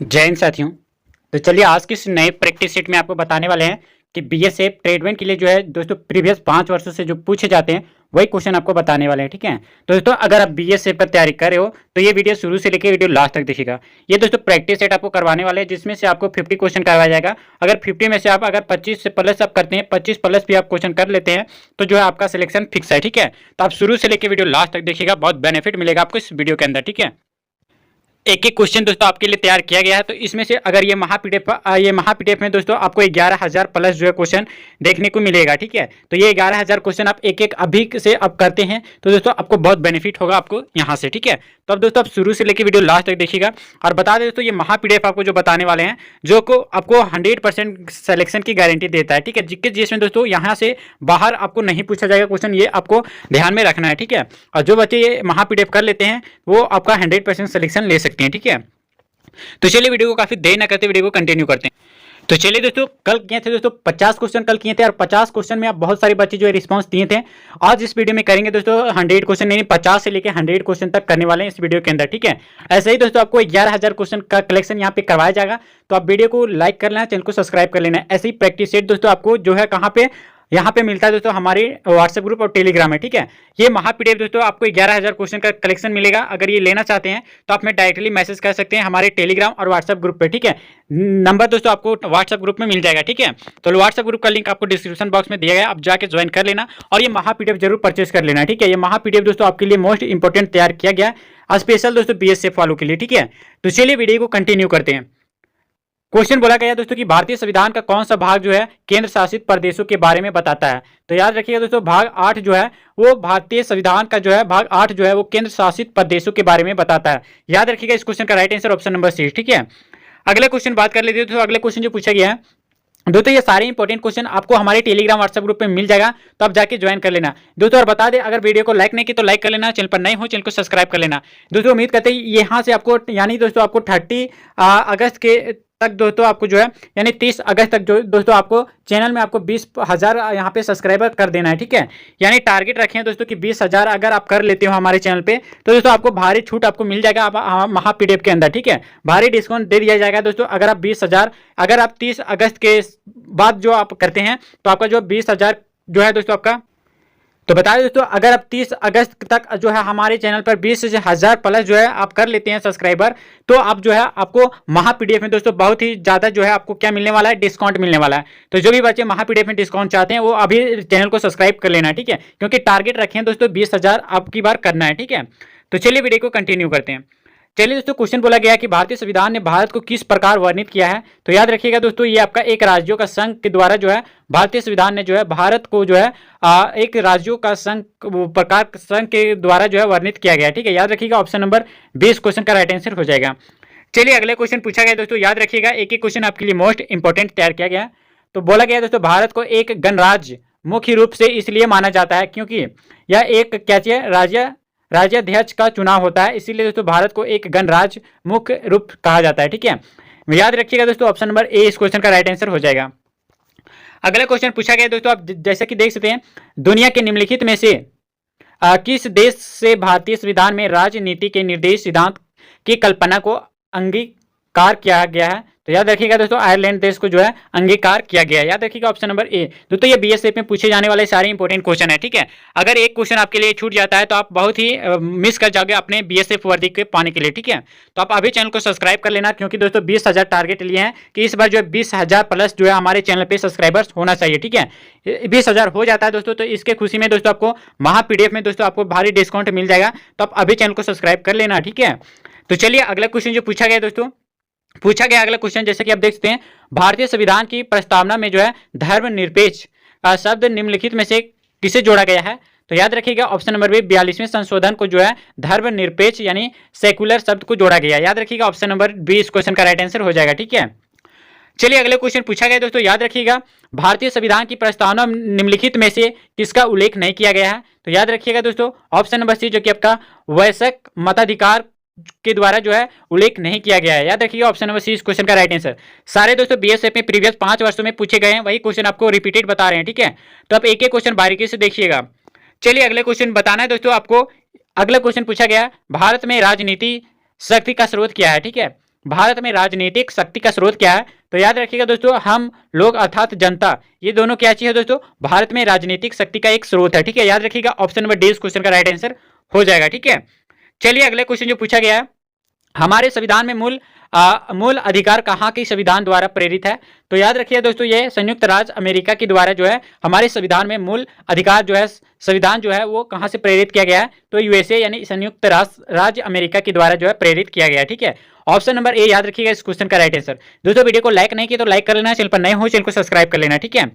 जय हिंद साथियों। तो चलिए आज की इस नए प्रैक्टिस सेट में आपको बताने वाले हैं कि बीएसएफ ट्रेडमेंट के लिए जो है दोस्तों प्रीवियस 5 वर्षों से जो पूछे जाते हैं वही क्वेश्चन आपको बताने वाले हैं। ठीक है, तो दोस्तों अगर आप बीएसएफ का तैयारी कर रहे हो तो ये वीडियो शुरू से लेकर वीडियो लास्ट तक देखिएगा। ये दोस्तों प्रैक्टिस सेट आपको करवाने वाले हैं जिसमें से आपको 50 क्वेश्चन करवाया जाएगा। अगर 50 में से आप अगर 25 से प्लस आप करते हैं, 25 प्लस भी आप क्वेश्चन कर लेते हैं तो जो है आपका सिलेक्शन फिक्स है। ठीक है, तो आप शुरू से लेकर वीडियो लास्ट तक देखिएगा, बहुत बेनिफिट मिलेगा आपको इस वीडियो के अंदर। ठीक है, एक एक क्वेश्चन दोस्तों आपके लिए तैयार किया गया है। तो इसमें से अगर ये महापीडीएफ में दोस्तों आपको 11,000 प्लस जो है क्वेश्चन देखने को मिलेगा। ठीक है, तो ये 11,000 क्वेश्चन आप एक एक अभी से आप करते हैं तो दोस्तों आपको बहुत बेनिफिट होगा आपको यहाँ से। ठीक है, तो अब दोस्तों आप शुरू से लेकर वीडियो लास्ट तक देखिएगा। और बता दें दोस्तों ये महापीडीएफ आपको जो बताने वाले हैं जो को आपको 100% सिलेक्शन की गारंटी देता है। ठीक है, जिसमें दोस्तों यहाँ से बाहर आपको नहीं पूछा जाएगा क्वेश्चन, ये आपको ध्यान में रखना है। ठीक है, और जो बच्चे ये महापीडीएफ कर लेते हैं वो आपका 100% सिलेक्शन ले सकते हैं। ठीक है, तो चलिए वीडियो को काफी देर न करते वीडियो को कंटिन्यू करते हैं। तो चलिए दोस्तों कल किए थे दोस्तों 50 क्वेश्चन कल किए थे और 50 क्वेश्चन में आप बहुत सारे बच्चे जो है रिस्पांस दिए थे। आज इस वीडियो में करेंगे दोस्तों 100 क्वेश्चन, नहीं 50 से लेकर 100 क्वेश्चन तक करने वाले हैं इस वीडियो के अंदर। ठीक है, ऐसे ही दोस्तों आपको 11,000 क्वेश्चन का कलेक्शन यहाँ पे करवाया जाएगा। तो आप वीडियो को लाइक कर लेना, चैनल को सब्सक्राइब कर लेना। ऐसे ही प्रैक्टिस सेट दोस्तों आपको जो है कहाँ पे यहाँ पे मिलता है दोस्तों हमारे व्हाट्सएप ग्रुप और टेलीग्राम में। ठीक है, ये महापीडीएफ दोस्तों आपको 11,000 क्वेश्चन का कलेक्शन मिलेगा। अगर ये लेना चाहते हैं तो आप में डायरेक्टली मैसेज कर सकते हैं हमारे टेलीग्राम और व्हाट्सएप ग्रुप पे। ठीक है, नंबर दोस्तों आपको व्हाट्सएप ग्रुप में मिल जाएगा। ठीक है, तो व्हाट्सएप ग्रुप का लिंक आपको डिस्क्रिप्शन बॉक्स में दिया गया है, आप जाके ज्वाइन कर लेना और ये महापीडीएफ जरूर परचेस कर लेना। ठीक है, ये महापीडीएफ दोस्तों आपके लिए मोस्ट इंपोर्टेंट तैयार किया गया है स्पेशल दोस्तों बीएसएफ वालों के लिए। ठीक है, तो चलिए वीडियो को कंटिन्यू करते हैं। क्वेश्चन बोला गया दोस्तों कि भारतीय संविधान का कौन सा भाग जो है केंद्र शासित प्रदेशों के बारे में बताता है। तो याद रखिएगा दोस्तों भाग 8 जो है वो भारतीय संविधान का जो है भाग 8 जो है वो केंद्र शासित प्रदेशों के बारे में बताता है। याद रखिएगा इस क्वेश्चन का right answer option number C. ठीक है, अगले क्वेश्चन बात कर लेते हैं। तो अगले क्वेश्चन जो पूछा गया है दोस्तों ये सारे इंपॉर्टेंट क्वेश्चन आपको हमारे टेलीग्राम व्हाट्सएप ग्रुप पे मिल जाएगा, तो आप जाके ज्वाइन कर लेना दोस्तों। और बता दें अगर वीडियो को लाइक नहीं की तो लाइक कर लेना, चैनल पर नए हो चैनल को सब्सक्राइब कर लेना दोस्तों। उम्मीद करते हैं यहाँ से आपको यानी दोस्तों आपको 30 अगस्त के तक दोस्तों आपको जो है यानी 30 अगस्त तक जो दोस्तों आपको चैनल में आपको 20,000 यहाँ पे सब्सक्राइबर कर देना है। ठीक है, यानी टारगेट रखे हैं दोस्तों कि 20,000 अगर आप कर लेते हो हमारे चैनल पे तो दोस्तों आपको भारी छूट आपको मिल जाएगा महापीडीएफ के अंदर। ठीक है, भारी डिस्काउंट दे दिया जाएगा दोस्तों। अगर आप 20,000 अगर आप 30 अगस्त के बाद जो आप करते हैं तो आपका जो 20,000 जो है दोस्तों आपका, तो बता दें दोस्तों अगर आप 30 अगस्त तक जो है हमारे चैनल पर 20,000 प्लस जो है आप कर लेते हैं सब्सक्राइबर, तो आप जो है आपको महापीडीएफ में दोस्तों बहुत ही ज्यादा जो है आपको क्या मिलने वाला है, डिस्काउंट मिलने वाला है। तो जो भी बच्चे महापीडीएफ में डिस्काउंट चाहते हैं वो अभी चैनल को सब्सक्राइब कर लेना है। ठीक है, क्योंकि टारगेट रखे हैं दोस्तों 20,000 आपकी बार करना है। ठीक है, तो चलिए वीडियो को कंटिन्यू करते हैं। चलिए दोस्तों क्वेश्चन बोला गया कि भारतीय संविधान ने भारत को किस प्रकार वर्णित किया है। तो याद रखिएगा दोस्तों ये आपका एक राज्यों का संघ के द्वारा जो है भारतीय संविधान ने जो है भारत को जो है एक राज्यों का संघ प्रकार संघ के द्वारा जो है वर्णित किया गया। ठीक है, याद रखिएगा ऑप्शन नंबर 20 क्वेश्चन का राइट आंसर हो जाएगा। चलिए अगले क्वेश्चन पूछा गया दोस्तों, याद रखिएगा एक एक क्वेश्चन आपके लिए मोस्ट इंपोर्टेंट तैयार किया गया। तो बोला गया दोस्तों भारत को एक गणराज्य मुख्य रूप से इसलिए माना जाता है क्योंकि यह एक क्या चाहिए राज्याध्यक्ष का चुनाव होता है, इसीलिए दोस्तों भारत को एक गणराज्य मुख्य रूप कहा जाता है। ठीक है, याद रखिएगा दोस्तों ऑप्शन नंबर ए इस क्वेश्चन का राइट आंसर हो जाएगा। अगला क्वेश्चन पूछा गया दोस्तों, आप जैसे कि देख सकते हैं दुनिया के निम्नलिखित में से किस देश से भारतीय संविधान में राजनीति के निर्देश सिद्धांत की कल्पना को अंगीकार किया गया है। तो याद रखिएगा दोस्तों आयरलैंड देश को जो है अंगीकार किया गया है। याद रखिएगा ऑप्शन नंबर ए। दोस्तों ये बीएसएफ में पूछे जाने वाले सारे इंपॉर्टेंट क्वेश्चन है। ठीक है, अगर एक क्वेश्चन आपके लिए छूट जाता है तो आप बहुत ही मिस कर जाओगे अपने बीएसएफ वर्दी के पाने के लिए। ठीक है, तो आप अभी चैनल को सब्सक्राइब कर लेना क्योंकि दोस्तों 20,000 टारगेट लिए हैं कि इस बार जो है 20,000 प्लस जो है हमारे चैनल पे सब्सक्राइबर्स होना चाहिए। ठीक है, 20,000 हो जाता है दोस्तों तो इसके खुशी में दोस्तों आपको महापीडीएफ में दोस्तों आपको भारी डिस्काउंट मिल जाएगा, तो आप अभी चैनल को सब्सक्राइब कर लेना। ठीक है, तो चलिए अगला क्वेश्चन जो पूछा गया दोस्तों, पूछा गया अगला क्वेश्चन जैसे कि आप देख सकते हैं भारतीय संविधान की प्रस्तावना में जो है धर्मनिरपेक्ष शब्द निम्नलिखित में से किसे जोड़ा गया है। तो याद रखिएगा ऑप्शन नंबर बी 42वें संशोधन को जो है धर्मनिरपेक्ष यानी सेकुलर शब्द को जोड़ा गया। याद रखिएगा ऑप्शन नंबर बी इस क्वेश्चन का राइट आंसर हो जाएगा। ठीक है, चलिए अगले क्वेश्चन पूछा गया दोस्तों, याद रखिएगा भारतीय संविधान की प्रस्तावना निम्नलिखित में से किसका उल्लेख नहीं किया गया है। तो याद रखिएगा दोस्तों ऑप्शन नंबर सी जो कि आपका वयस्क मताधिकार के द्वारा जो है उल्लेख नहीं किया गया है। याद रखिएगा ऑप्शन नंबर सी इस क्वेश्चन का राइट आंसर। सारे दोस्तों बीएसएफ में प्रीवियस 5 वर्षों में पूछे गए हैं वही क्वेश्चन आपको रिपीटेड बता रहे हैं। ठीक है, तो आप एक एक क्वेश्चन बारीकी से देखिएगा। चलिए अगले क्वेश्चन बताना है दोस्तों आपको। अगला क्वेश्चन पूछा गया भारत में राजनीति शक्ति का स्रोत क्या है। ठीक है, भारत में राजनीतिक शक्ति का स्रोत क्या है? तो याद रखिएगा दोस्तों, हम लोग अर्थात जनता, ये दोनों क्या चीज है दोस्तों? भारत में राजनीतिक शक्ति का एक स्रोत है। ठीक है, याद रखिएगा ऑप्शन नंबर डी इस क्वेश्चन का राइट आंसर हो जाएगा। ठीक है, चलिए अगले क्वेश्चन जो पूछा गया है, हमारे संविधान में मूल अधिकार कहाँ के संविधान द्वारा प्रेरित है? तो याद रखिए दोस्तों, ये संयुक्त राज्य अमेरिका के द्वारा जो है हमारे संविधान में मूल अधिकार जो है, संविधान जो है वो कहाँ से प्रेरित किया गया है? तो यूएसए यानी संयुक्त राज्य अमेरिका के द्वारा जो है प्रेरित किया गया है। ठीक है, ऑप्शन नंबर ए याद रखिएगा इस क्वेश्चन का राइट आंसर। दोस्तों वीडियो को लाइक नहीं किया तो लाइक कर लेना, चैनल पर नए हो चैनल को सब्सक्राइब कर लेना। ठीक है,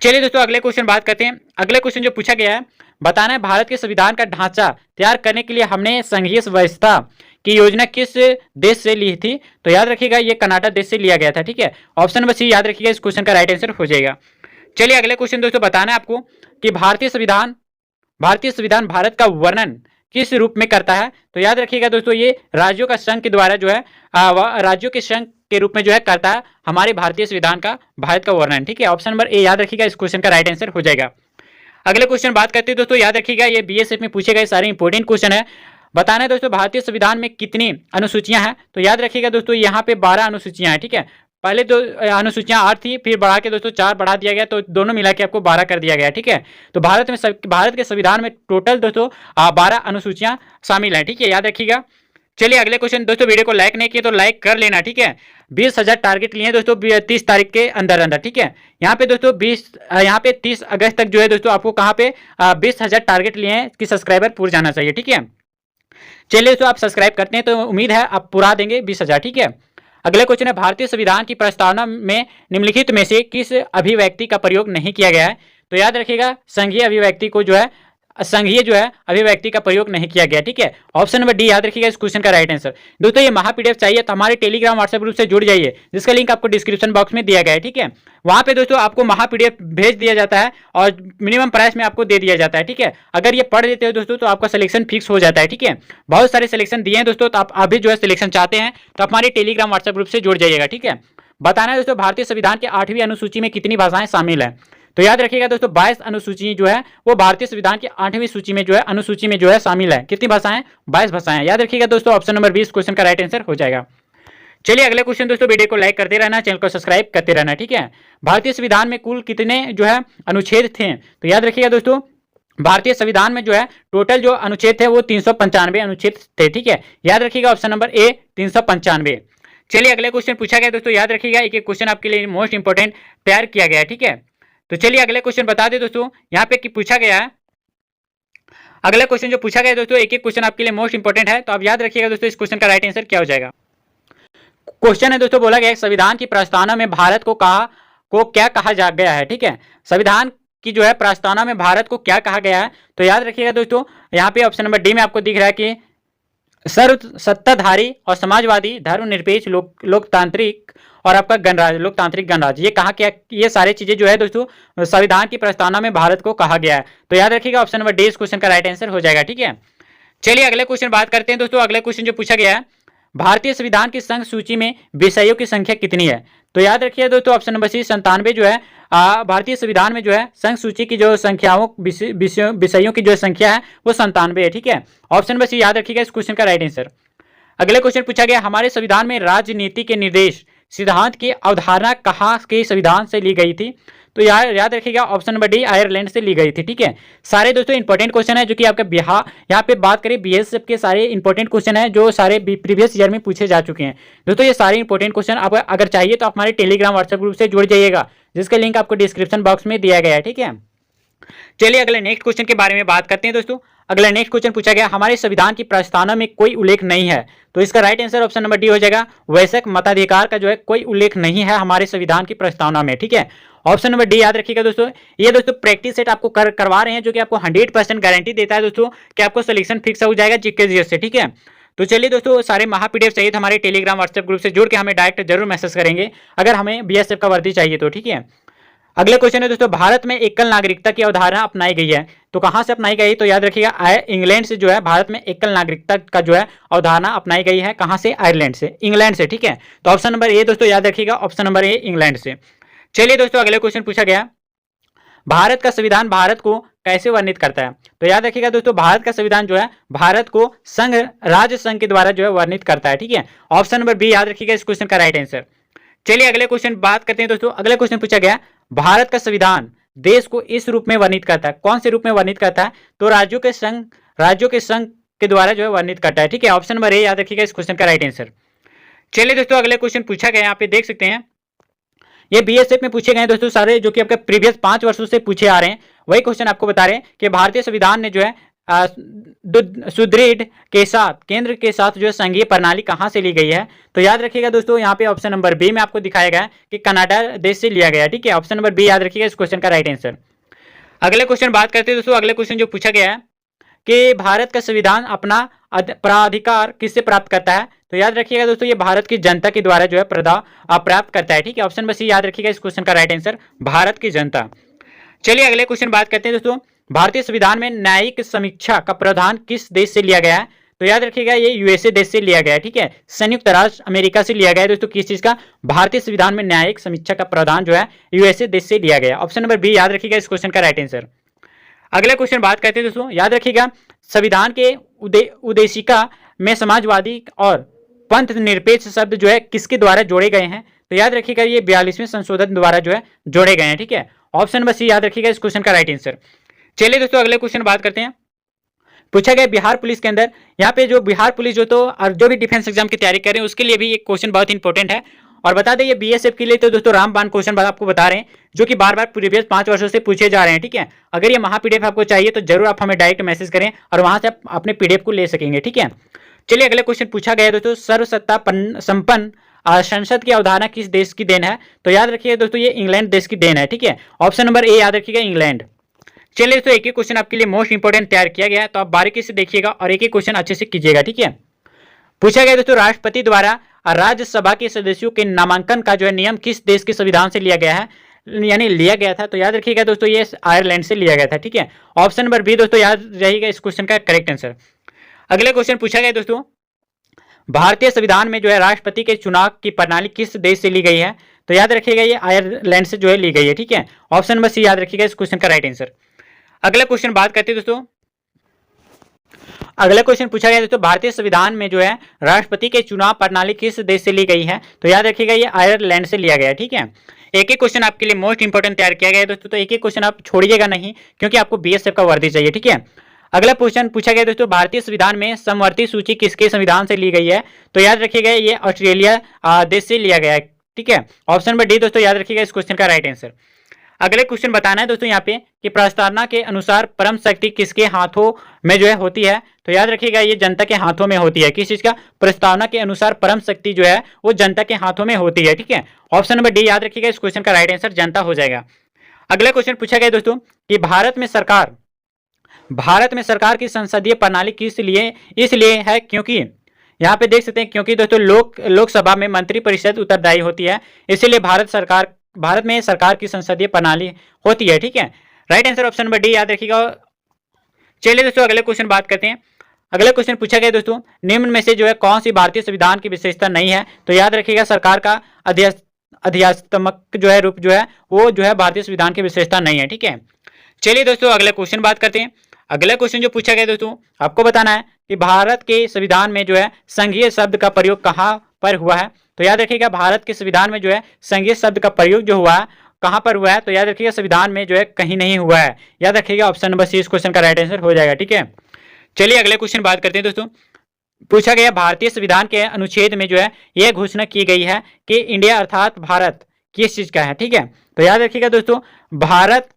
चलिए दोस्तों अगले क्वेश्चन बात करते हैं। अगले क्वेश्चन जो पूछा गया है, बताना है भारत के संविधान का ढांचा तैयार करने के लिए हमने संघीय व्यवस्था की योजना किस देश से ली थी? तो याद रखिएगा ये कर्नाटक देश से लिया गया था। ठीक है, ऑप्शन नंबर सी याद रखिएगा इस क्वेश्चन का राइट आंसर हो जाएगा। चलिए अगले क्वेश्चन दोस्तों, बताना है आपको कि भारतीय संविधान भारत का वर्णन किस रूप में करता है? तो याद रखिएगा दोस्तों, ये राज्यों का संघ के द्वारा जो है राज्यों के संघ के रूप में जो है करता है हमारे भारतीय संविधान का भारत का वर्णन। ठीक है, ऑप्शन नंबर ए याद रखिएगा इस क्वेश्चन का राइट आंसर हो जाएगा। अगले क्वेश्चन बात करते हैं दोस्तों, याद रखिएगा ये बीएसएफ में पूछे गए सारे इंपॉर्टेंट क्वेश्चन है। बताना है दोस्तों भारतीय संविधान में कितनी अनुसूचियां हैं? तो याद रखिएगा दोस्तों, यहाँ पे 12 अनुसूचियां हैं। ठीक है, पहले दो अनुसूचियां 8 थी, फिर बढ़ा के दोस्तों 4 बढ़ा दिया गया, तो दोनों मिला के आपको 12 कर दिया गया। ठीक है, तो भारत के संविधान में टोटल दोस्तों 12 अनुसूचियां शामिल हैं। ठीक है, याद रखिएगा। चलिए अगले क्वेश्चन दोस्तों, वीडियो को लाइक नहीं किया तो लाइक कर लेना। ठीक है, 20,000 टारगेट लिए हैं दोस्तों 30 तारीख के अंदर। ठीक है, यहाँ पे दोस्तों 30 अगस्त तक जो है दोस्तों आपको कहाँ पे 20,000 टारगेट लिए हैं कि सब्सक्राइबर पूरा जाना चाहिए। ठीक है, चलिए दोस्तों आप सब्सक्राइब करते हैं तो उम्मीद है आप पूरा देंगे 20,000। ठीक है, अगले क्वेश्चन है, भारतीय संविधान की प्रस्तावना में निम्नलिखित में से किस अभिव्यक्ति का प्रयोग नहीं किया गया है? तो याद रखिएगा संघीय अभिव्यक्ति को जो है अभिव्यक्ति का प्रयोग नहीं किया गया। ठीक है, ऑप्शन नंबर डी याद रखिएगा इस क्वेश्चन का राइट आंसर। दोस्तों ये महापीडीएफ चाहिए तो हमारे टेलीग्राम व्हाट्सएप ग्रुप से जुड़ जाइए, जिसका लिंक आपको डिस्क्रिप्शन बॉक्स में दिया गया है। ठीक है, वहां पे दोस्तों आपको महापीडीएफ भेज दिया जाता है और मिनिमम प्राइस में आपको दे दिया जाता है। ठीक है, अगर ये पढ़ लेते हो दोस्तों तो आपका सिलेक्शन फिक्स हो जाता है। ठीक है, बहुत सारे सिलेक्शन दिए हैं दोस्तों, तो आप अभी जो है सिलेक्शन चाहते हैं तो हमारे टेलीग्राम व्हाट्सएप ग्रुप से जुड़ जाइएगा। ठीक है, बताना है दोस्तों भारतीय संविधान के 8वीं अनुसूची में कितनी भाषाएं शामिल है? तो याद रखिएगा दोस्तों 22 अनुसूची जो है वो भारतीय संविधान की 8वीं सूची में जो है अनुसूची में जो है शामिल है। कितनी भाषाएं? 22 भाषाएं। याद रखिएगा दोस्तों ऑप्शन नंबर 20 क्वेश्चन का राइट आंसर हो जाएगा। चलिए अगले क्वेश्चन दोस्तों, वीडियो को लाइक करते रहना, चैनल को सब्सक्राइब करते रहना। ठीक है, भारतीय संविधान में कुल कितने जो है अनुच्छेद थे? तो याद रखिएगा दोस्तों भारतीय संविधान में जो है टोटल जो अनुच्छेद थे वो 395 अनुच्छेद थे। ठीक है, याद रखिएगा ऑप्शन नंबर ए 395। चलिए अगले क्वेश्चन पूछा गया दोस्तों, याद रखिएगा एक एक क्वेश्चन आपके लिए मोस्ट इंपोर्टेंट तैयार किया गया है। ठीक है, तो चलिए अगले क्वेश्चन बता दें दोस्तों, यहाँ पे पूछा गया है, अगला क्वेश्चन जो पूछा गया दोस्तों एक एक क्वेश्चन आपके लिए मोस्ट इंपोर्टेंट है, तो आप याद रखिएगा दोस्तों इस क्वेश्चन का राइट आंसर क्या हो जाएगा। क्वेश्चन है दोस्तों, बोला गया संविधान की प्रस्तावना में भारत को क्या कहा जा गया है? ठीक है, संविधान की जो है प्रस्तावना में भारत को क्या कहा गया है? तो याद रखिएगा दोस्तों यहाँ पे ऑप्शन नंबर डी में आपको दिख रहा है कि सर्व सत्ताधारी और समाजवादी धर्मनिरपेक्ष लोकतांत्रिक और आपका गणराज्य लोकतांत्रिक गणराज्य, ये कहा क्या? ये सारी चीजें जो है दोस्तों संविधान की प्रस्तावना में भारत को कहा गया है। तो याद रखिएगा ऑप्शन नंबर डी इस क्वेश्चन का राइट आंसर हो जाएगा। ठीक है, चलिए अगले क्वेश्चन बात करते हैं दोस्तों। अगले क्वेश्चन जो पूछा गया है, भारतीय संविधान की संघ सूची में विषयों की संख्या कितनी है? तो याद रखिए दोस्तों ऑप्शन नंबर सी 97 जो है भारतीय संविधान में जो है संघ सूची की जो संख्याओं विषयों की जो संख्या है वो 97 है। ठीक है, ऑप्शन नंबर सी याद रखिएगा इस क्वेश्चन का राइट आंसर। अगले क्वेश्चन पूछा गया, हमारे संविधान में राजनीति के निर्देश सिद्धांत की अवधारणा कहाँ के संविधान से ली गई थी? तो याद रखिएगा ऑप्शन नंबर डी आयरलैंड से ली गई थी। ठीक है, सारे दोस्तों इंपॉर्टेंट क्वेश्चन है जो कि आपके यहाँ पे बात करें बीएसएफ के सारे इंपॉर्टेंट क्वेश्चन है जो सारे प्रीवियस ईयर में पूछे जा चुके हैं। दोस्तों ये सारे इंपॉर्टेंट क्वेश्चन आपको अगर चाहिए तो आप हमारे टेलीग्राम व्हाट्सएप ग्रुप से जुड़ जाइएगा, जिसका लिंक आपको डिस्क्रिप्शन बॉक्स में दिया गया है। ठीक है, चलिए अगले नेक्स्ट क्वेश्चन के बारे में बात करते हैं दोस्तों। अगला नेक्स्ट क्वेश्चन पूछा गया, हमारे संविधान की प्रस्तावना में कोई उल्लेख नहीं है? तो इसका right answer option number D हो जाएगा, वयस्क मताधिकार का जो है कोई उल्लेख नहीं है हमारे संविधान की प्रस्तावना में। ठीक है, ऑप्शन नंबर डी याद रखिएगा दोस्तों। ये दोस्तों प्रैक्टिस सेट आपको करवा रहे हैं जो कि आपको 100% गारंटी देता है दोस्तों कि आपको सिलेक्शन फिक्स हो जाएगा जीके जीएस से। ठीक है, तो चलिए दोस्तों सारे महापीडीएफ चाहिए तो हमारे टेलीग्राम व्हाट्सएप ग्रुप से जुड़ के हमें डायरेक्ट जरूर मैसेज करेंगे अगर हमें बीएसएफ का वर्दी चाहिए तो। ठीक है, अगले क्वेश्चन है दोस्तों, भारत में एकल नागरिकता की अवधारणा अपनाई गई है, तो कहां से अपनाई गई? तो याद रखिएगा इंग्लैंड से जो है भारत में एकल नागरिकता का जो है अवधारणा अपनाई गई है। कहां से? आयरलैंड से, इंग्लैंड से। ठीक है, तो ऑप्शन नंबर ए दोस्तों याद रखिएगा, ऑप्शन नंबर ए इंग्लैंड से। चलिए दोस्तों अगले क्वेश्चन पूछा गया, भारत का संविधान भारत को कैसे वर्णित करता है? तो याद रखिएगा दोस्तों, भारत का संविधान जो है भारत को संघ राज्य संघ के द्वारा जो है वर्णित करता है। ठीक है, ऑप्शन नंबर बी याद रखिएगा इस क्वेश्चन का राइट आंसर। चलिए अगले क्वेश्चन बात करते हैं दोस्तों। अगले क्वेश्चन पूछा गया, भारत का संविधान देश को इस रूप में वर्णित करता है, कौन से रूप में वर्णित करता है? तो राज्यों के संघ के द्वारा जो है वर्णित करता है। ठीक है, ऑप्शन नंबर ए याद रखिएगा इस क्वेश्चन का राइट आंसर। चलिए दोस्तों अगले क्वेश्चन पूछा गया, यहाँ पे देख सकते हैं, ये बीएसएफ में पूछे गए दोस्तों सारे, जो कि आपके प्रीवियस 5 वर्षों से पूछे आ रहे हैं। वही क्वेश्चन आपको बता रहे हैं कि भारतीय संविधान ने जो है सुदृढ़ के साथ, केंद्र के साथ जो है संघीय प्रणाली कहां से ली गई है? तो याद रखिएगा दोस्तों, यहाँ पे ऑप्शन नंबर बी में आपको दिखाया गया है कि कनाडा देश से लिया गया है। ठीक है, ऑप्शन नंबर बी याद रखिएगा इस क्वेश्चन का राइट आंसर। अगले क्वेश्चन बात करते हैं दोस्तों। अगले क्वेश्चन जो पूछा गया है कि भारत का संविधान अपना प्राधिकार किससे प्राप्त करता है? तो याद रखिएगा दोस्तों, ये भारत की जनता के द्वारा जो है प्राप्त करता है। ठीक है, ऑप्शन नंबर सी याद रखिएगा इस क्वेश्चन का राइट आंसर, भारत की जनता। चलिए अगले क्वेश्चन बात करते हैं दोस्तों, भारतीय संविधान में न्यायिक समीक्षा का प्रावधान किस देश से लिया गया है? तो याद रखिएगा ये यूएसए देश से लिया गया है। ठीक है, संयुक्त राष्ट्र अमेरिका से लिया गया है दोस्तों। किस चीज का? भारतीय संविधान में न्यायिक समीक्षा का प्रावधान जो है यूएसए देश से लिया गया है। ऑप्शन नंबर बी याद रखिएगा इस क्वेश्चन का राइट आंसर। अगला क्वेश्चन बात करते हैं दोस्तों, याद रखिएगा संविधान के उद्देशिका में समाजवादी और पंथ निरपेक्ष शब्द जो है किसके द्वारा जोड़े गए हैं? तो याद रखिएगा ये 42वें संशोधन द्वारा जो है जोड़े गए हैं। ठीक है, ऑप्शन नंबर सी याद रखिएगा इस क्वेश्चन का राइट आंसर। चलिए दोस्तों अगले क्वेश्चन बात करते हैं। पूछा गया बिहार पुलिस के अंदर, यहाँ पे जो बिहार पुलिस जो भी डिफेंस एग्जाम की तैयारी कर रहे हैं उसके लिए भी एक क्वेश्चन बहुत इंपॉर्टेंट है। और बता दें ये बीएसएफ के लिए तो दोस्तों रामबाण क्वेश्चन आपको बता रहे हैं, जो कि बार बार प्रीवियस 5 वर्षों से पूछे जा रहे हैं। ठीक है, अगर ये महापीडीएफ आपको चाहिए तो जरूर आप हमें डायरेक्ट मैसेज करें और वहां से आप अपने पीडीएफ को ले सकेंगे। ठीक है, चलिए अगले क्वेश्चन पूछा गया दोस्तों, सर्वसत्ता संपन्न संसद की अवधारणा किस देश की देन है? तो याद रखिए दोस्तों ये इंग्लैंड देश की देन है। ठीक है, ऑप्शन नंबर ए याद रखिएगा इंग्लैंड। चलिए दोस्तों एक ही क्वेश्चन आपके लिए मोस्ट इंपोर्टेंट तैयार किया गया है, तो आप बारीकी से देखिएगा और एक ही क्वेश्चन अच्छे से कीजिएगा। ठीक है, पूछा गया दोस्तों, राष्ट्रपति द्वारा राज्यसभा के सदस्यों के नामांकन का जो है नियम किस देश के संविधान से लिया गया है, यानी लिया गया था? तो याद रखिएगा दोस्तों ये आयरलैंड से लिया गया था। ठीक है, ऑप्शन नंबर बी दोस्तों याद रहेगा इस क्वेश्चन का करेक्ट आंसर। अगले क्वेश्चन पूछा गया दोस्तों, भारतीय संविधान में जो है राष्ट्रपति के चुनाव की प्रणाली किस देश से ली गई है? तो याद रखिएगा ये आयरलैंड से जो है ली गई है। ठीक है, ऑप्शन नंबर सी याद रखिएगा इस क्वेश्चन का राइट आंसर। अगला क्वेश्चन बात करते हैं दोस्तों, अगला क्वेश्चन पूछा गया दोस्तों, भारतीय संविधान में जो है राष्ट्रपति के चुनाव प्रणाली किस देश से ली गई है? तो याद रखिएगा ये आयरलैंड से लिया गया है। ठीक है, एक ही क्वेश्चन आपके लिए मोस्ट इंपोर्टेंट तैयार किया गया है दोस्तों, तो एक ही क्वेश्चन आप छोड़िएगा नहीं, क्योंकि आपको बीएसएफ का वर्दी चाहिए। ठीक है, अगला क्वेश्चन पूछा गया दोस्तों, भारतीय संविधान में समवर्ती सूची किसके संविधान से ली गई है? तो याद रखिएगा ये ऑस्ट्रेलिया देश से लिया गया है। ठीक है, ऑप्शन नंबर डी दोस्तों याद रखिएगा इस क्वेश्चन का राइट आंसर। अगले क्वेश्चन बताना है दोस्तों यहाँ पे कि प्रस्तावना के अनुसार परम शक्ति किसके हाथों में जो है होती है? तो याद रखिएगा ये जनता के हाथों में होती है। किस चीज का? प्रस्तावना के अनुसार परम शक्ति जो है वो जनता के हाथों में होती है। ठीक है, ऑप्शन नंबर डी याद रखिएगा इस क्वेश्चन का राइट आंसर जनता हो जाएगा। अगला क्वेश्चन पूछा गया दोस्तों कि भारत में सरकार की संसदीय प्रणाली किस लिए इसलिए है, क्योंकि यहाँ पे देख सकते हैं, क्योंकि दोस्तों लोकसभा में मंत्रिपरिषद उत्तरदायी होती है, इसीलिए भारत में सरकार की संसदीय प्रणाली होती है। ठीक है, right answer option number D याद रखिएगा। चलिए दोस्तों अगले क्वेश्चन बात करते हैं। अगले क्वेश्चन पूछा गया दोस्तों, निम्न में से जो है कौन सी भारतीय संविधान की विशेषता नहीं है? तो याद रखिएगा सरकार का अध्यात्मक जो है रूप जो है वो जो है भारतीय संविधान की विशेषता नहीं है। ठीक है, चलिए दोस्तों अगले क्वेश्चन बात करते हैं। अगला क्वेश्चन जो पूछा गया दोस्तों, आपको बताना है कि भारत के संविधान में जो है संघीय शब्द का प्रयोग कहाँ पर हुआ है? तो याद रखिएगा भारत के संविधान में जो है संघीय शब्द का प्रयोग जो हुआ है कहाँ पर हुआ है? तो याद रखिएगा संविधान में जो है कहीं नहीं हुआ है। याद रखिएगा ऑप्शन नंबर सी इस क्वेश्चन का राइट आंसर हो जाएगा। ठीक है, चलिए अगले क्वेश्चन बात करते हैं दोस्तों। पूछा गया भारतीय संविधान के अनुच्छेद में जो है यह घोषणा की गई है कि इंडिया अर्थात भारत किस चीज का है? ठीक है, तो याद रखिएगा दोस्तों भारत,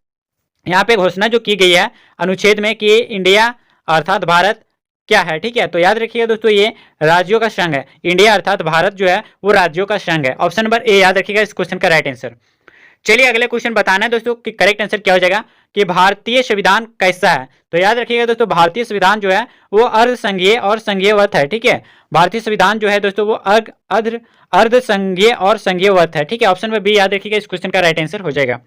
यहाँ पे घोषणा जो की गई है अनुच्छेद में कि इंडिया अर्थात भारत क्या है? ठीक है, तो याद रखिएगा दोस्तों ये राज्यों का संघ है। इंडिया अर्थात भारत जो है वो राज्यों का संघ है। ऑप्शन नंबर ए याद रखिएगा इस क्वेश्चन का राइट आंसर। चलिए अगले क्वेश्चन बताना है दोस्तों कि करेक्ट आंसर क्या हो जाएगा कि भारतीय संविधान कैसा है? तो याद रखिएगा दोस्तों भारतीय संविधान जो है वो अर्ध संघीय और संघीयवत है। ठीक है, भारतीय संविधान जो है दोस्तों वो अर्ध संघीय और संघीयवत है। ठीक है, ऑप्शन नंबर बी याद रखिएगा इस क्वेश्चन का राइट आंसर हो जाएगा।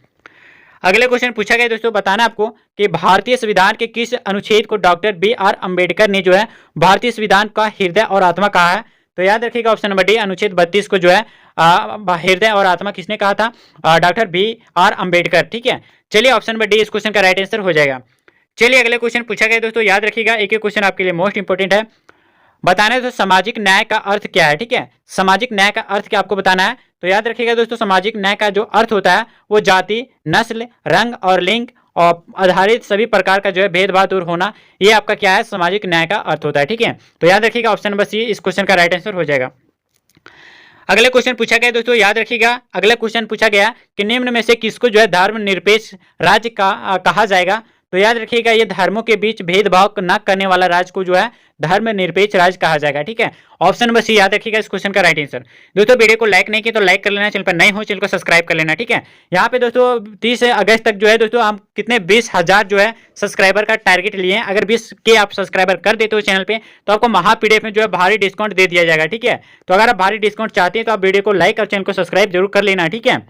अगले क्वेश्चन पूछा गया दोस्तों, बताना आपको कि भारतीय संविधान के किस अनुच्छेद को डॉक्टर बी आर अम्बेडकर ने जो है भारतीय संविधान का हृदय और आत्मा कहा है? तो याद रखिएगा ऑप्शन नंबर डी अनुच्छेद 32 को जो है हृदय और आत्मा किसने कहा था? Doctor BR Ambedkar. ठीक है, चलिए ऑप्शन नंबर डी इस क्वेश्चन का राइट आंसर हो जाएगा। चलिए अगले क्वेश्चन पूछा गया दोस्तों, याद रखिएगा एक एक क्वेश्चन आपके लिए मोस्ट इंपोर्टेंट है। बताना है दोस्तों सामाजिक न्याय का अर्थ क्या है। ठीक है, सामाजिक न्याय का अर्थ क्या आपको बताना है। तो याद रखिएगा दोस्तों सामाजिक न्याय का जो अर्थ होता है वो जाति, नस्ल, रंग और लिंग और आधारित सभी प्रकार का जो है भेदभाव दूर होना, ये आपका क्या है? सामाजिक न्याय का अर्थ होता है। ठीक है, तो याद रखिएगा ऑप्शन नंबर सी इस क्वेश्चन का राइट आंसर हो जाएगा। अगले क्वेश्चन पूछा गया दोस्तों, याद रखिएगा अगला क्वेश्चन पूछा गया कि निम्न में से किसको जो है धर्मनिरपेक्ष राज्य का कहा जाएगा। तो याद रखिएगा ये धर्मों के बीच भेदभाव न करने वाला राज्य को जो है धर्मनिरपेक्ष राज्य कहा जाएगा। ठीक है, ऑप्शन नंबर सी याद रखिएगा इस क्वेश्चन का राइट आंसर। दोस्तों वीडियो को लाइक नहीं किया तो लाइक कर लेना, चैनल पर नए हो चैनल को सब्सक्राइब कर लेना। ठीक है, यहाँ पे दोस्तों 30 अगस्त तक जो है दोस्तों हम कितने 20,000 जो है सब्सक्राइबर का टारगेट लिए हैं। अगर 20 के आप सब्सक्राइबर कर देते हो चैनल पे तो आपको महा PDF में जो है भारी डिस्काउंट दे दिया जाएगा। ठीक है, तो अगर आप भारी डिस्काउंट चाहते हैं तो आप वीडियो को लाइक और चैनल को सब्सक्राइब जरूर कर लेना। ठीक है,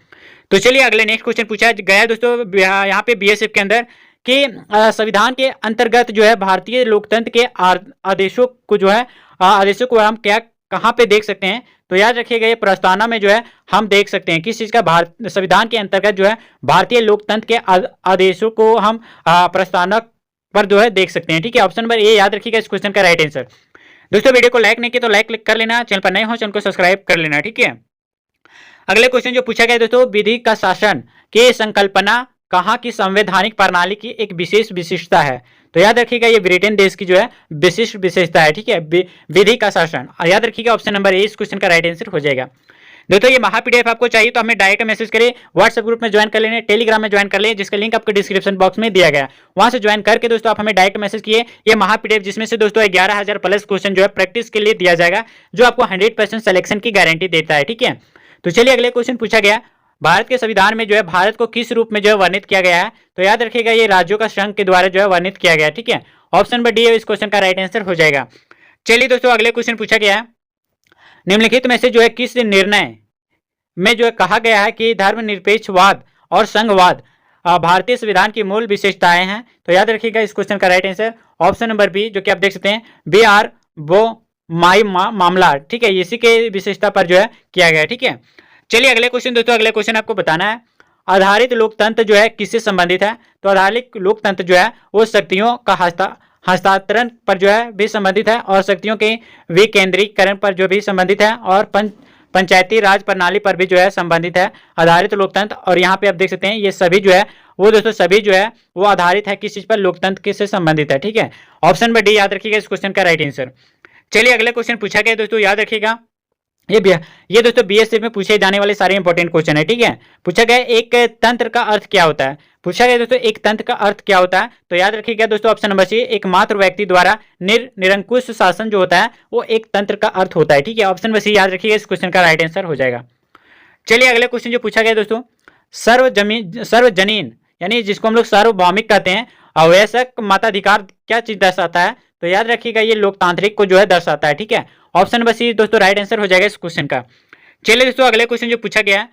तो चलिए अगले नेक्स्ट क्वेश्चन पूछा गया है दोस्तों यहाँ पे BSF के अंदर कि संविधान के अंतर्गत जो है भारतीय लोकतंत्र के आदेशों को जो है आदेशों को हम क्या कहाँ पे देख सकते हैं। तो याद रखिएगा ये प्रस्तावना में जो है हम देख सकते हैं किस चीज का संविधान के अंतर्गत जो है भारतीय लोकतंत्र के आदेशों को हम प्रस्तावना पर जो है देख सकते हैं। ठीक है, ऑप्शन नंबर ए याद रखिएगा इस क्वेश्चन का राइट आंसर। दोस्तों वीडियो को लाइक नहीं किया तो लाइक क्लिक कर लेना, चैनल पर नए हो चैनल को सब्सक्राइब कर लेना। ठीक है, अगले क्वेश्चन जो पूछा गया दोस्तों विधि का शासन की संकल्पना कहाँ की संवैधानिक प्रणाली की एक विशेष विशिष्टता है। तो याद रखिएगा ये ब्रिटेन देश की जो है विशिष्ट विशेषता है। ठीक है, विधि का शासन, याद रखिएगा ऑप्शन नंबर ए इस क्वेश्चन का राइट आंसर हो जाएगा। दोस्तों ये महा PDF आपको चाहिए तो हमें डायरेक्ट मैसेज करें, व्हाट्सएप ग्रुप में ज्वाइन कर लेने, टेलीग्राम में ज्वाइन कर ले जिसका लिंक आपको डिस्क्रिप्शन बॉक्स में दिया गया, वहां से ज्वाइन करके दोस्तों आप हमें डायरेक्ट मैसेज किए। ये महा PDF जिसमें से दोस्तों 11,000 प्लस क्वेश्चन जो है प्रैक्टिस के लिए दिया जाएगा, जो आपको 100% सिलेक्शन की गारंटी देता है। ठीक है, तो चलिए अगले क्वेश्चन पूछा गया भारत के संविधान में जो है भारत को किस रूप में जो है वर्णित किया गया है। तो याद रखिएगा ये राज्यों का संघ के द्वारा जो है वर्णित किया गया है। ठीक है, ऑप्शन नंबर डी इस क्वेश्चन का राइट आंसर हो जाएगा। चलिए दोस्तों अगले क्वेश्चन पूछा गया है निम्नलिखित में से जो है किस निर्णय में जो है कहा गया है कि धर्मनिरपेक्षवाद और संघवाद भारतीय संविधान की मूल विशेषताएं हैं। तो याद रखिएगा इस क्वेश्चन का right answer option number B, जो कि आप देख सकते हैं BR वो माई मामला। ठीक है, इसी के विशेषता पर जो है किया गया है। ठीक है, चलिए अगले क्वेश्चन दोस्तों, अगले क्वेश्चन आपको बताना है आधारित लोकतंत्र जो है किससे संबंधित है। तो आधारित लोकतंत्र जो है वो शक्तियों का हस्तांतरण पर जो है भी संबंधित है और शक्तियों के विकेंद्रीकरण पर जो भी संबंधित है और पंचायती राज प्रणाली पर भी जो है संबंधित है आधारित लोकतंत्र। और यहाँ पे आप देख सकते हैं ये सभी जो है वो दोस्तों सभी जो है वो आधारित है किस चीज पर? लोकतंत्र किससे संबंधित है। ठीक है, ऑप्शन नंबर डी याद रखिएगा इस क्वेश्चन का राइट आंसर। चलिए अगले क्वेश्चन पूछा गया दोस्तों, याद रखिएगा ये दोस्तों BSF में पूछे जाने वाले सारे इंपॉर्टेंट क्वेश्चन है। ठीक है, पूछा गया एक तंत्र का अर्थ क्या होता है। पूछा गया दोस्तों एक तंत्र का अर्थ क्या होता है। तो याद रखिएगा दोस्तों ऑप्शन नंबर सी एकमात्र व्यक्ति द्वारा निरंकुश शासन जो होता है वो एक तंत्र का अर्थ होता है। ठीक है, ऑप्शन नंबर सी याद रखिएगा इस क्वेश्चन का राइट आंसर हो जाएगा। चलिए अगले क्वेश्चन जो पूछा गया दोस्तों सार्वजनीन यानी जिसको हम लोग सार्वभौमिक कहते हैं आवश्यक मताधिकार क्या चीज दर्शाता है। तो याद रखिएगा ये लोकतांत्रिक को जो है दर्शाता है। ठीक है, ऑप्शन नंबर सी दोस्तों राइट आंसर हो जाएगा इस क्वेश्चन का। चलिए दोस्तों अगले क्वेश्चन जो पूछा गया है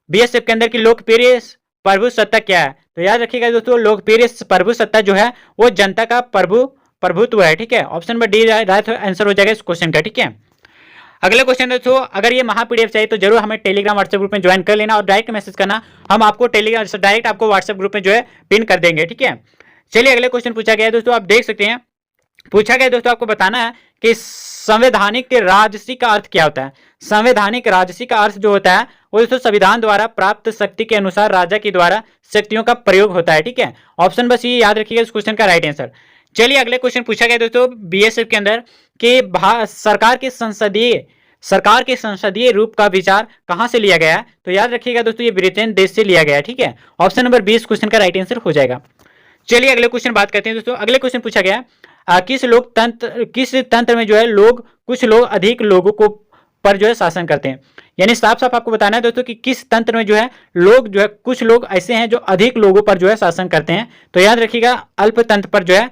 BSF के अंदर की लोकप्रिय प्रभुसत्ता क्या है। तो याद रखिएगा दोस्तों लोकप्रिय प्रभुसत्ता जो है वो जनता का प्रभुत्व है। ठीक है, option number D right answer हो जाएगा इस क्वेश्चन का। ठीक है, अगले क्वेश्चन दोस्तों अगर ये महा PDF चाहिए तो जरूर हमें टेलीग्राम व्हाट्सएप ग्रुप में ज्वाइन कर लेना और डायरेक्ट मैसेज करना, हम आपको टेलीग्राम डायरेक्ट आपको व्हाट्सएप ग्रुप में जो है पिन कर देंगे। ठीक है, चलिए अगले क्वेश्चन पूछा गया है दोस्तों, आप देख सकते हैं पूछा गया दोस्तों आपको बताना है कि संवैधानिक राजसी का अर्थ क्या होता है। संवैधानिक राजसी का अर्थ जो होता है वो दोस्तों संविधान द्वारा प्राप्त शक्ति के अनुसार राजा के द्वारा शक्तियों का प्रयोग होता है। ठीक है, ऑप्शन बस ये याद रखिएगा इस क्वेश्चन का राइट आंसर। चलिए अगले क्वेश्चन पूछा गया दोस्तों BSF के अंदर कि सरकार के संसदीय रूप का विचार कहां से लिया गया है। तो याद रखिएगा दोस्तों ये ब्रिटेन देश से लिया गया है। ठीक है, ऑप्शन नंबर 20 क्वेश्चन का राइट आंसर हो जाएगा। चलिए अगले क्वेश्चन बात करते हैं दोस्तों, अगले क्वेश्चन पूछा गया किस तंत्र में जो है कुछ लोग अधिक लोगों को पर जो है शासन करते हैं। यानी साफ साफ आपको बताना है दोस्तों कि किस तंत्र में जो है कुछ लोग ऐसे हैं जो अधिक लोगों पर जो है शासन करते हैं। तो याद रखिएगा अल्प तंत्र पर जो है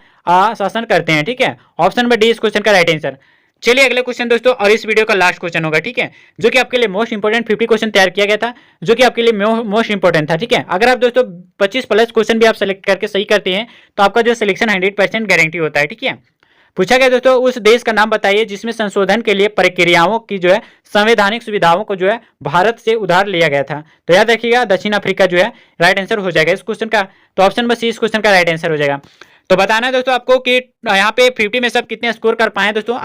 शासन करते हैं। ठीक है, ऑप्शन नंबर डी इस क्वेश्चन का राइट आंसर। चलिए अगले क्वेश्चन दोस्तों, और इस वीडियो का लास्ट क्वेश्चन होगा। ठीक है, जो कि आपके लिए मोस्ट इंपोर्टेंट 50 क्वेश्चन तैयार किया गया था, जो कि आपके लिए मोस्ट इंपोर्टेंट था। ठीक है, अगर आप दोस्तों 25 प्लस क्वेश्चन भी आप सेलेक्ट करके सही करते हैं तो आपका जो सिलेक्शन 100% गारंटी होता है। ठीक है, पूछा गया दोस्तों उस देश का नाम बताइए जिसमें संशोधन के लिए प्रक्रियाओं की जो है संवैधानिक सुविधाओं को जो है भारत से उधार लिया गया था। तो याद रखिएगा दक्षिण अफ्रीका जो है राइट आंसर हो जाएगा इस क्वेश्चन का। तो ऑप्शन नंबर सी इस क्वेश्चन का राइट आंसर हो जाएगा। तो बताना है दोस्तों आपको कि यहाँ पे 50 में से आप कितने स्कोर कर पाए दोस्तों।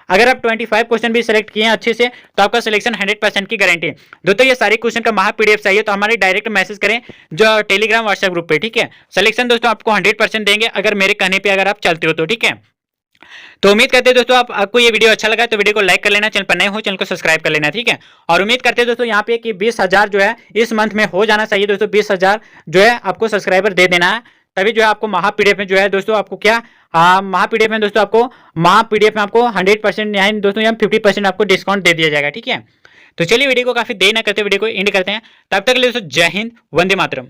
अगर आप 25 क्वेश्चन भी सिलेक्ट किए हैं अच्छे से तो आपका सिलेक्शन 100% की गारंटी है दोस्तों। ये सारे क्वेश्चन का महा पीडीएफ चाहिए तो हमारे डायरेक्ट मैसेज करें जो टेलीग्राम व्हाट्सएप ग्रुप पे, ठीक है। सिलेक्शन दोस्तों आपको 100% देंगे अगर मेरे कहने पे अगर आप चलते हो तो, ठीक है। तो उम्मीद करते हैं दोस्तों आपको ये वीडियो अच्छा लगा तो वीडियो को लाइक कर लेना, चैनल पर नए हो चैनल को सब्सक्राइब कर लेना, ठीक है। और उम्मीद करते हैं दोस्तों यहाँ पे कि 20,000 जो है इस मंथ में हो जाना चाहिए दोस्तों। 20,000 जो है आपको सब्सक्राइबर दे देना है, तभी जो है आपको महा पीडीएफ में जो है दोस्तों आपको क्या महा पीडीएफ में दोस्तों आपको महा पीडीएफ में आपको 100% यानी दोस्तों यहाँ 50% आपको डिस्काउंट दे दिया जाएगा, ठीक है। तो चलिए वीडियो को काफी देर न करते वीडियो को एंड करते हैं। तब तक के लिए दोस्तों जय हिंद, वंदे मातरम।